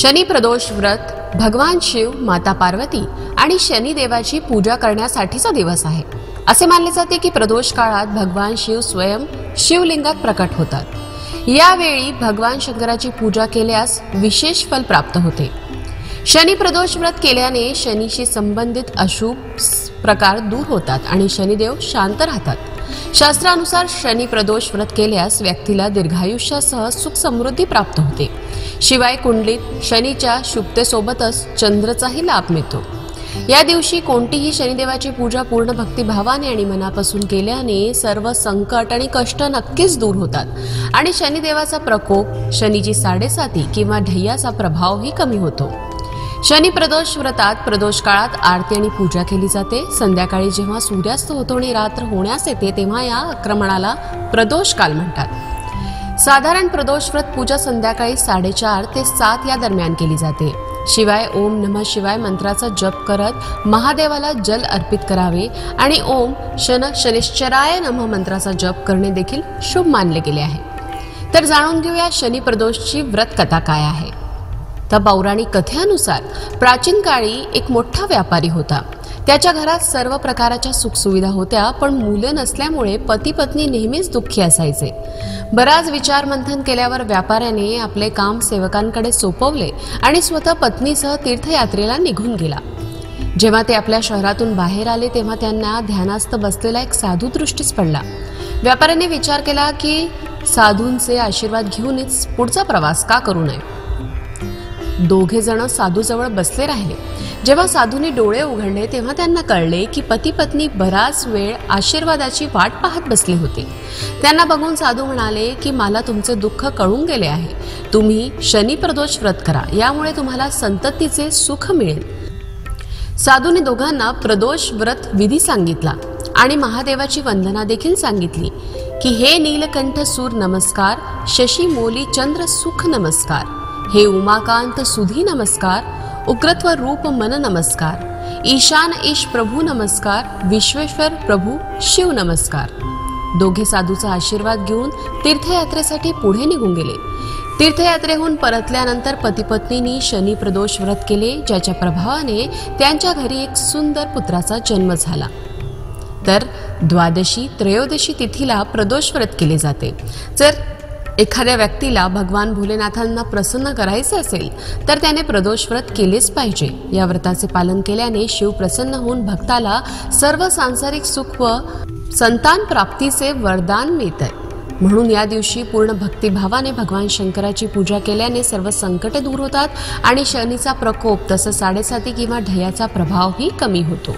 शनी प्रदोष व्रत भगवान शिव, माता पार्वती आणि शनिदेवाची पूजा करण्यासाठीचा दिवस आहे। असे मानले जाते की प्रदोष काळात भगवान शिव स्वयं शिवलिंगात प्रकट होतात। यावेळी भगवान शंकराची पूजा केल्यास विशेष फल प्राप्त होते। शनी प्रदोष व्रत केल्याने शनीशी संबंधित अशुभ प्रकार दूर होतात आणि शनिदेव शांत राहतात। शास्त्रानुसार शनी प्रदोष व्रत केल्यास व्यक्तीला दीर्घायुष्यासह सुख समृद्धी प्राप्त होते। शिवाय कुंडलीत शनीच्या शुभतेसोबतच चंद्राचाही लाभ मिळतो। या दिवशी कोणतीही शनिदेवाची पूजा पूर्ण भक्तिभावाने आणि मनापासून केल्याने सर्व संकट आणि कष्ट नक्कीच दूर होतात आणि शनिदेवाचा प्रकोप, शनीची साडेसाती किंवा ढय्याचा प्रभावही कमी होतो। शनी प्रदोष व्रतात प्रदोष काळात आरती आणि पूजा केली जाते। संध्याकाळी जेव्हा सूर्यास्त होतो आणि रात्र होण्यास येते तेव्हा या आक्रमणाला प्रदोष काल म्हणतात। साधारण प्रदोष व्रत पूजा संध्याकाळी 4:30 ते 7 या दरम्यान केली जाते। शिवाय ओम नमः शिवाय मंत्राचा जप करत महादेवाला जल अर्पित करावे आणि ओम शनिश्चराय नमः मंत्राचा जप करणे देखील शुभ मानले गेले आहे। तर जाणून घेऊया शनी प्रदोषची व्रत कथा काय आहे। तर पौराणिक कथेनुसार प्राचीन काळी एक मोठा व्यापारी होता। त्याच्या घरात सर्व प्रकारच्या सुखसुविधा होत्या, पण मुले नसल्यामुळे पती पत्नी नेहमीच दुःखी असायचे। बराच विचार मंथन केल्यावर व्यापाऱ्याने आपले काम सेवकांकडे सोपवले आणि स्वतः पत्नीसह तीर्थयात्रेला निघून गेला। जेव्हा ते आपल्या शहरातून बाहेर आले तेव्हा त्यांना ध्यानास्थ बसलेला एक साधू दृष्टीस पडला। व्यापाऱ्याने विचार केला की साधूंचे आशीर्वाद घेऊनच पुढचा प्रवास का करू नये। दोघे जण साधूजवळ बसले राहिले। जेव्हा साधूने डोळे उघडले तेव्हा त्यांना कळले की पती पत्नी बराच वेळ आशीर्वादाची वाट पाहत बसले होते। त्यांना बघून साधू म्हणाले की मला तुमचे दुःख कळून गेले आहे। तुम्ही शनी प्रदोष व्रत करा, यामुळे तुम्हाला संततीचे सुख मिळेल। साधूने दोघांना प्रदोष व्रत विधी सांगितला आणि महादेवाची वंदना देखील सांगितली की हे नीलकंठ सूर नमस्कार, शशी मोली चंद्र सुख नमस्कार, हे उमाकांत सुधी नमस्कार, उग्रत्व रूप मन नमस्कार, ईशान ईश प्रभू नमस्कार, विश्वेश्वर प्रभू शिव नमस्कार। दोघे साधूचा आशीर्वाद घेऊन तीर्थयात्रेसाठी पुढे निघून गेले। तीर्थयात्रेहून परतल्यानंतर पती पत्नींनी शनी प्रदोष व्रत केले, ज्याच्या प्रभावाने त्यांच्या घरी एक सुंदर पुत्राचा जन्म झाला। तर द्वादशी त्रयोदशी तिथीला प्रदोष व्रत केले जाते। जर एखाद्या व्यक्तीला भगवान भोलेनाथांना प्रसन्न करायचे असेल तर त्याने प्रदोष व्रत केलेच पाहिजे। या व्रताचे पालन केल्याने शिव प्रसन्न होऊन भक्ताला सर्व सांसारिक सुख व संतान प्राप्तीचे वरदान मिळते। म्हणून या दिवशी पूर्ण भक्तिभावाने भगवान शंकराची पूजा केल्याने सर्व संकटे दूर होतात आणि शनीचा प्रकोप तसंच साडेसाती किंवा ढय्याचा प्रभावही कमी होतो।